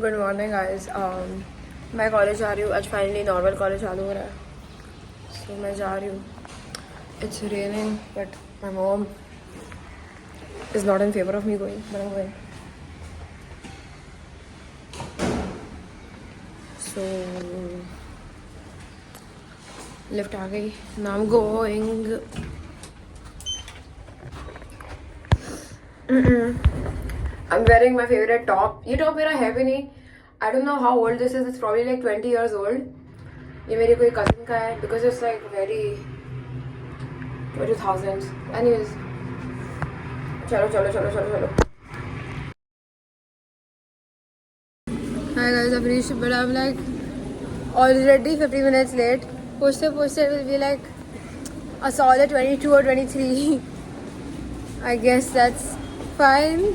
Good morning guys. मैं college जा रही हूँ। आज फाइनली नॉर्मल कॉलेज चालू हो रहा है, सो मैं जा रही हूँ। It's raining but my mom is not in favour of me going, but I am going. So lift आ गई, now I am going. I'm wearing my favorite top. ये top मेरा है भी नहीं. I don't know how old this is. It's probably like 20 years old. ये मेरी कोई cousin का है because it's like very 2000s. Anyways, चलो चलो चलो चलो चलो. Hi guys, I've reached, but I'm like already 50 minutes late. पूछते पूछते it will be like a solid 22 or 23. I guess that's fine.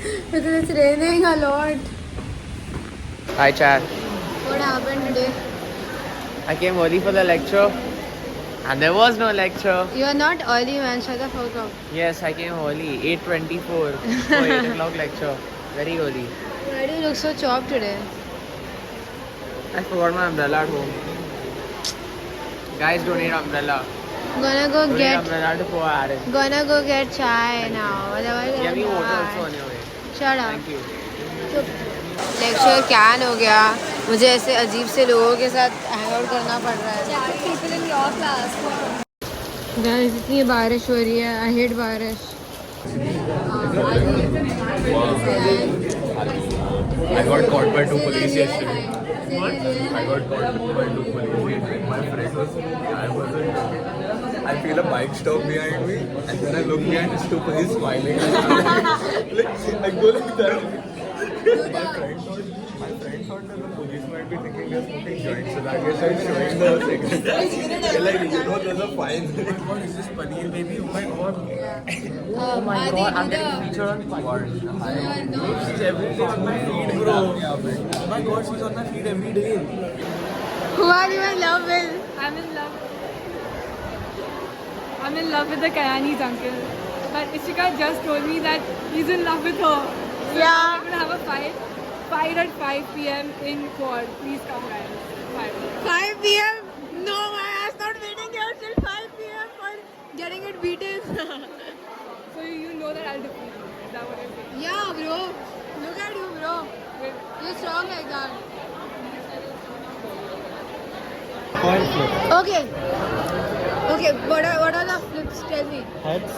Because it's raining a lot. Hi, Chad. What happened today? I came early for the lecture, and there was no lecture. You are not early, man. Shut the fuck up. Yes, I came early, 8:24 for 8 o'clock lecture. Very early. Why do you look so chopped today? I forgot my umbrella at home. Guys, don't need umbrella. Gonna go Don't need get. umbrella to pour Aaron. Gonna go get chai now. Otherwise, Give me I'll water die. also on your way. Shut up. Thank you. Lecture can हो गया. मुझे ऐसे अजीब से लोगों के साथ hang out करना पड़ रहा है. people in your class. Guys इतनी बारिश हो रही है. आई हेट बारिश. I got caught by 2 police yesterday. What? I got caught by 2 police yesterday. My friend I feel a bike stop behind me, and then I look behind, it's 2 police smiling. I go like that. My friend thought that the police might be thinking they're smoking joints, so I guess I'm showing the cigarette. They're like, there's a fine. Oh my god, is this Paneer baby? Oh my god. Oh my god, I'm getting featured on Quad. She's every day on my feed, bro. Oh my god, she's on my feed every day. Who are you in love with? I'm in love. I'm in love with the Kayanis uncle. But Ishika just told me that he's in love with her. So Yeah. we're gonna have a fight. Fight at 5 p.m. in Quad. Please come, guys. 5 p.m. No, my ass not waiting here till 5 p.m. for getting it beaten. So you know that I'll defeat you. Is that what you're saying? Yeah, bro. Look at you, bro. Wait. You're strong like that. Coin flip. Okay. Okay, what are the flips? Tell me. Heads,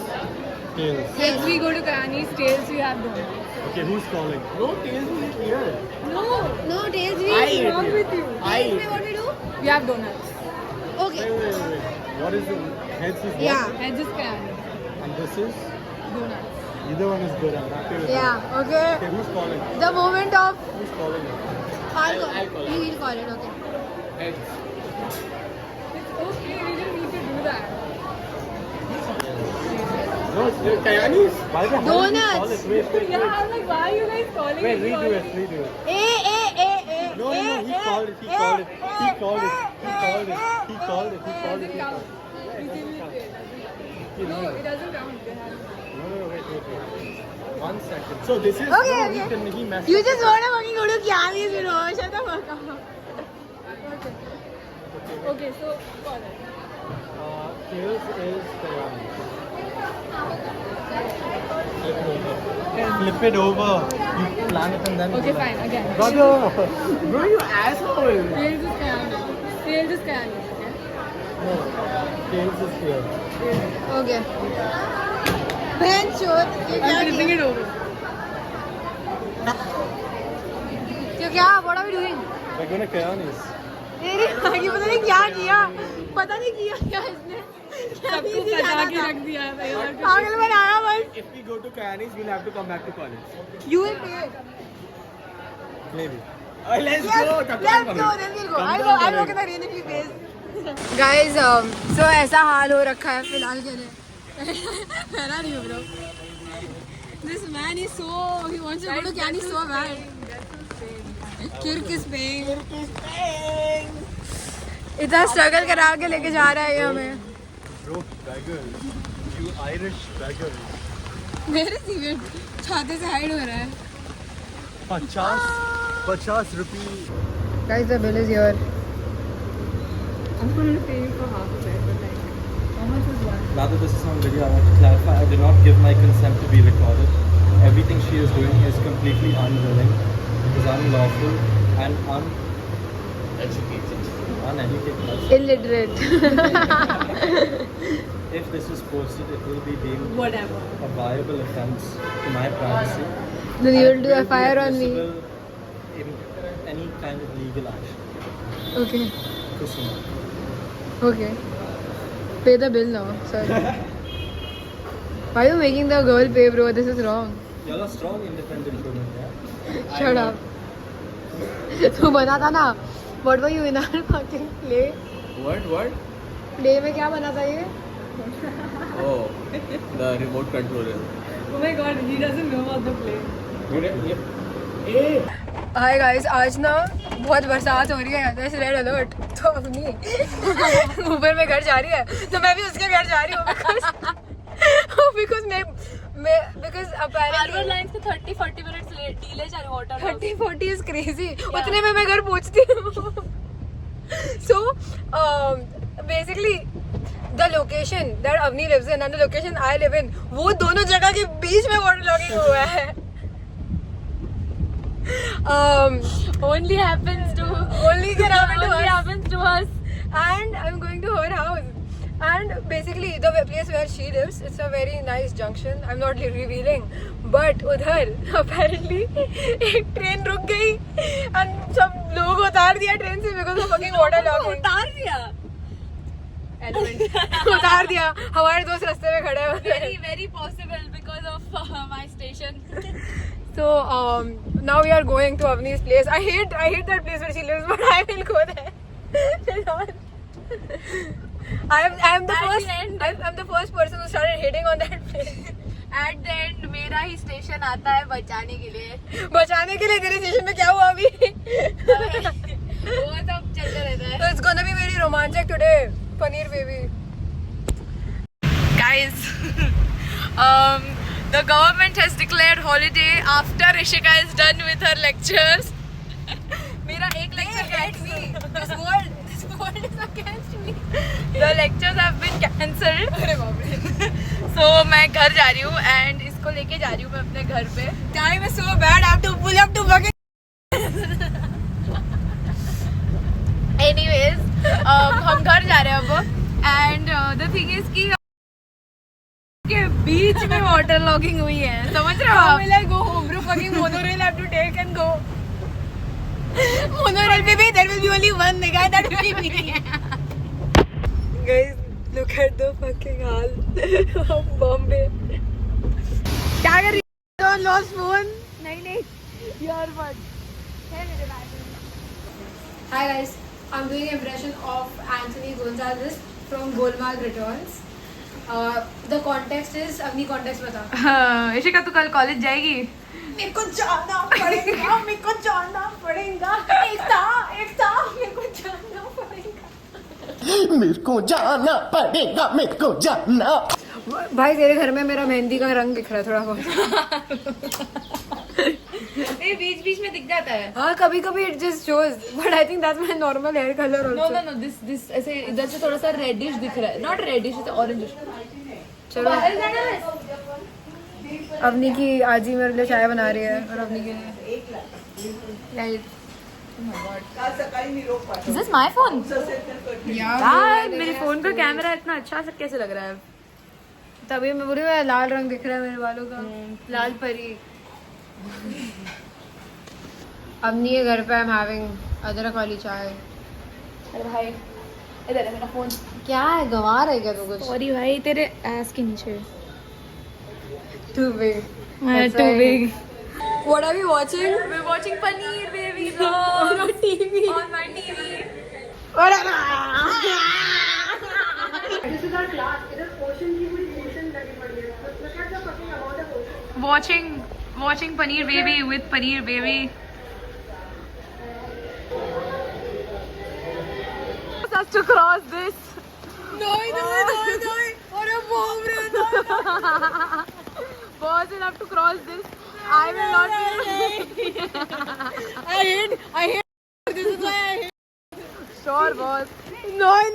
tails. Heads we go to Kayani's, tails we have donuts. Okay, who's calling? No, tails is here. No! No, tails we. What's wrong with you? Tails we what we do? We have donuts. Okay. Wait. What is it? Heads is what? Yeah. Heads is Kayani. And this is? Donuts. Either one is good. I'm happy with Yeah. it. Okay. Okay, who's calling? The moment of. Who's calling? I'll call. You will call it. Okay. Heads. It's okay, we didn't need to do that. No, it's Kayani's. Why the hell did you call Donuts. it? Wait. Yeah, I'm like, why are you guys calling Wait, me? redo it. A. No, he called it. He called it. He called it. He called it. Doesn't count. No, it doesn't count. No, wait. 1 second. So this is Okay, no, okay. he messed You up. just want to fucking go to Kiami's, bro. Shut the fuck up. Okay, so call it. Tails is Kayani. Flip it over. You plan it and then. Okay, fine, again. Brother, bro, you asshole. Tails is Kayani. Tails is Kayani, okay? No, tails is here. Okay. Man, sure. I'm flipping it over. So क्या? What are we doing? We're going to Kayani's. तेरी आगे पता नहीं क्या किया. पता नहीं किया क्या इसने. सबको पता के रख दिया है भाई और पागल बनाया बस. If we go to Kayani's, we'll have to come back to college. You will pay. Maybe. Yes, Let's go. let's go. Then we'll go. I'll look at the rain if you pays. Guys, so ऐसा हाल हो रखा है फिलहाल के लिए. मेरा नहीं हो bro. This man is so he wants to go to Kiani so bad. Kirk is paying. इतना स्ट्रगल करा के लेके जा रहा है ये हमें. Bro, beggar. You Irish beggar. मेरे सीमेंट छाते से हाइड हो रहा है. 50 50 rupee. Guys, the bill is here. I'm going to pay you for half of it, but like, how much was one? Now that this is on video, I want to clarify, I did not give my consent to be recorded. Everything she is doing is completely unwilling, is unlawful and uneducated. Illiterate. If this is posted, it will be deemed Whatever. a viable offence to my privacy. Then you and will do it a fire be on me. admissible in any kind of legal action. Okay. Kusuma. Okay. Pay the bill now, sir. Why are you making the girl pay, bro? This is wrong. You're a strong, independent woman, yeah? Shut up. तू बना था ना? What were you in our fucking play? What? Play में क्या बना था ये? Oh, the remote controller. Oh my god, he doesn't know about the play. Hi guys, आज ना बहुत बरसात हो रही है, there's red alert. तो अपनी ऊबर में घर जा रही है, तो मैं भी उसके घर जा रही हूँ because because apparently Harbour Lines को 30-40 minutes late delay जा रही है hotel. 30-40 is crazy. उतने में मैं घर पहुँचती हूँ. So basically the location that Avni lives in and the location I live in, वो दोनों जगह के बीच में water logging हुआ है. Only happens to us. And I'm going to her house. And basically, the place where she lives, it's a very nice junction. I'm not revealing, but उधर apparently एक train रुक गई and सब लोग उतार दिया ट्रेन से because of fucking water logging. उतार दिया. उतार दिया. हमारे दोस्त रास्ते में खड़े हुए हैं. Very possible because of my station. So now we are going to Avni's place. I hate that place where she lives, but I will go there. I'm the first person who started hating on that place. At the end मेरा ही station आता है बचाने के लिए. तेरे station में क्या हुआ अभी? वो सब चलता रहता है. So it's gonna be very romantic today, Paneer baby. Guys, the government has declared holiday after Rishika is done with her lectures. मेरा एक lecture Hate me. This world is against me. The lectures have been cancelled. अरे बाप रे. So मैं घर जा रही हूँ and इसको लेके जा रही हूँ मैं अपने घर पे. Time is so bad. I have to pull up to fucking. Anyways, हम घर जा रहे हैं अब and the thing is कि के बीच में वाटर लॉगिंग हुई है. समझ रहे हो How आप? will I go home, bro? Fucking monorail I have to take and go. Monorail baby, there will be only one nigga that will be me. Guys, look at the fucking hall of Bombay. क्या कर रही है? Don't lose phone. नहीं. Your what? Hi guys, I'm doing impression of Anthony Gonzalez from Golmaal Returns. The context is अपनी context बता. इशिका तू कल college जाएगी? मेरे को जाना पड़ेगा. एक था मेरे को जाना पड़ेगा. भाई तेरे घर में मेरा मेहंदी का रंग दिख रहा है थोड़ा बहुत. ये बीच में दिख जाता है. हाँ कभी it just shows but I think that's my normal hair colour also. No, this ऐसे इधर से थोड़ा सा रेडिश दिख रहा है. Not reddish, it's orange. चलो अवनी की आजी मेरे लिए चाय बना रही है और अवनी के लिए light. Is this my phone? यार मेरे फोन का कैमरा इतना अच्छा सा कैसे लग रहा है? तभी मैं बोल रही हूँ लाल रंग दिख रहा है मेरे बालों का. लाल परी. अवनी के घर पे आई एम हैविंग अदरक वाली चाय. अरे भाई इधर है मेरा फोन. क्या है गंवा रहा है क्या तू कुछ? सॉरी भाई तेरे एस के नीचे. Too big. Too big. What are we watching? We're watching Paneer Baby vlog On TV. on my TV. This is our class. इधर पोर्शन की पूरी पोर्शन लगी पड़ी है. Look at the fucking amount of portion. Watching Paneer Baby with Paneer Baby. Us to cross this. No. अरे बाप रे. Boys will have to cross this. I will not be. I hate sure boss. नहीं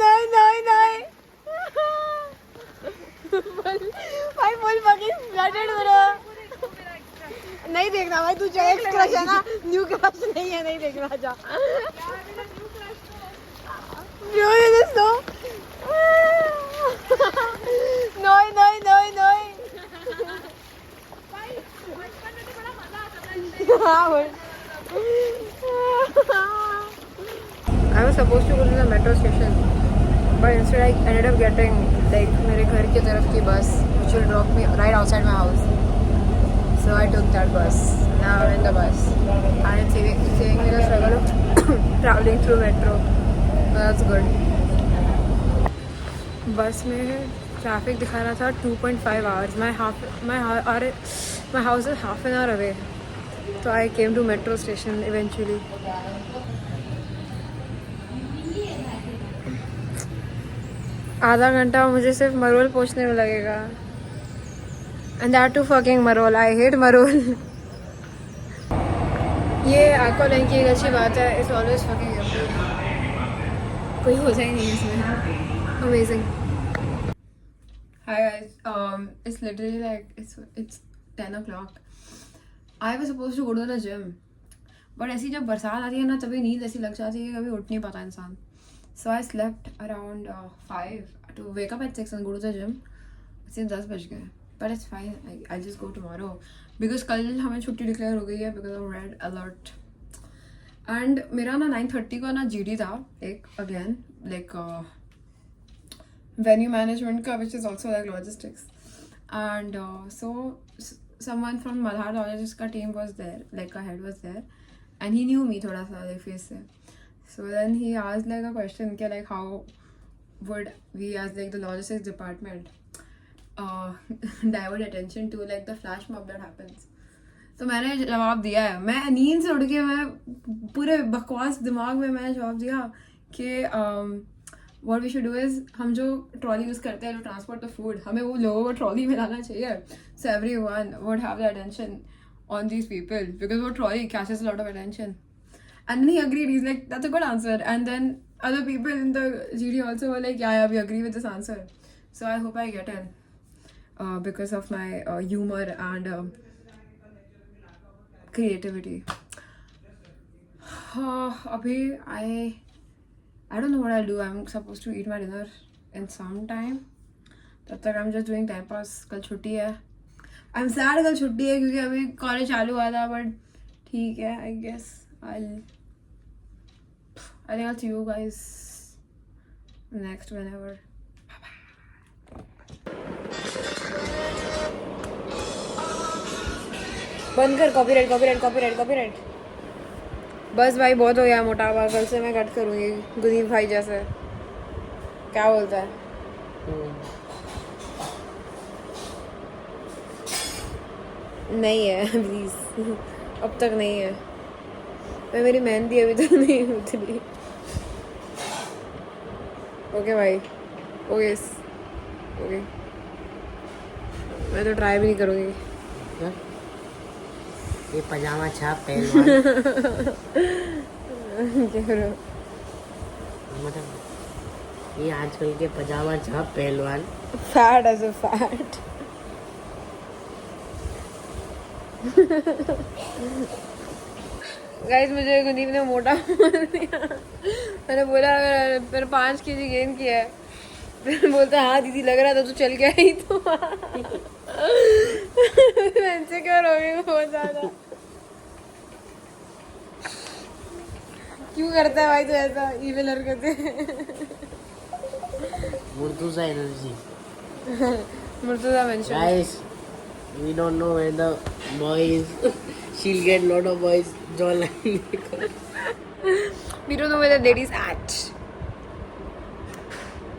भाई full fucking flooded हो रहा. नहीं देखना भाई, तू जो एक्स क्रश है ना, न्यू क्रश नहीं है, नहीं देखना जा. नहीं. I was supposed to go to the metro station, but instead I ended up getting like मेरे घर की तरफ की bus, which will drop me right outside my house. So I took that bus. Now I'm in the bus, and it's saving me the struggle of traveling through metro. So that's good. बस में traffic दिखा रहा था 2.5 hours. My house is half an hour away. So I came to metro station eventually. आधा घंटा मुझे सिर्फ मरोल पहुंचने में लगेगा. And that too fucking Marol. I hate Marol. ये आपको नहीं की एक अच्छी बात है. It's always fucking empty. कोई होता ही नहीं इसमें. Amazing. Hi guys. It's literally like it's 10 o'clock. I was supposed to go to the gym. But ऐसी जब बरसात आती है ना, तभी नींद ऐसी लग जाती है कि कभी उठ नहीं पाता इंसान. So I slept around 5 to wake up at 6 and go to the gym. Since 10 बज गए. But it's fine. I'll just go tomorrow. Because कल हमें छुट्टी डिक्लेयर हो गई है because of red alert. And मेरा ना 9:30 को ना GD था एक again like venue management का, which is also like logistics. And so someone from Malhar का team was there, like a head was there, and he knew me थोड़ा सा like face से. So then he asked like a question कि like how would we as like the logistics department divert attention to like the flash mob that happens. तो मैंने जवाब दिया है. मैं नींद से उठ के मैं पूरे बकवास दिमाग में मैंने जवाब दिया कि what we should do is हम जो ट्रॉली यूज़ करते हैं to transport the food, हमें वो लोगों को ट्रॉली में लाना चाहिए. So everyone would have the attention on these people because वो trolley catches a lot of attention. And then he agreed. He's like, that's a good answer. And then other people in the GD also were like, yeah, we agree with this answer. So I hope I get in because of my humor and creativity. Abhi, I don't know what I'll do. I'm supposed to eat my dinner in some time. तब तक I'm just doing time pass. कल छुट्टी है. I'm sad कल छुट्टी है क्योंकि अभी कॉलेज चालू हुआ था. But ठीक है, I guess I think I'll see you guys next whenever. बंद कर. कॉपीराइट. बस भाई बहुत हो गया मोटापा. कल से मैं कट करूँगी गुदीप भाई जैसे. क्या बोलता है? नहीं है प्लीज. अब तक नहीं है. मैं मेरी मेहंदी अभी तक नहीं उतरी. ओके भाई. ओके. मैं तो ट्राई भी नहीं करूँगी. ये पजामा छाप पहलवान मतलब ये आजकल के पजामा छाप पहलवान fat as a fat. Guys मुझे गुदीप ने मोटा बोल दिया. मैंने बोला अगर मैंने 5 kg गेन किया है. फिर बोलता हाँ दीदी लग रहा था तू चल गया ही तो. इनसिक्योर हो गई बहुत ज्यादा. क्यों करता है भाई तू ऐसा इविल हरकतें? Murtuza energy. Murtuza mention. Guys, we don't know where the boy is. She'll get lot of boys jawline. We don't know where the lady's at.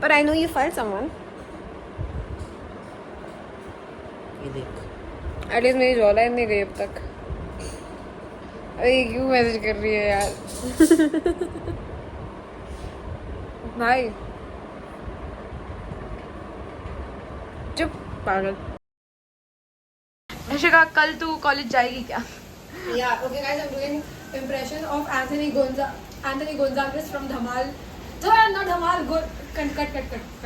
But I know you found someone. ये देख. At least मेरी jawline नहीं गई अब तक. अरे क्यों message कर रही है यार? भाई चुप पागल. निशिका कल तू कॉलेज जाएगी क्या? Yeah, okay guys, I'm doing impression of Anthony Gonzalez from Dhamal So not Dhamal. Go cut.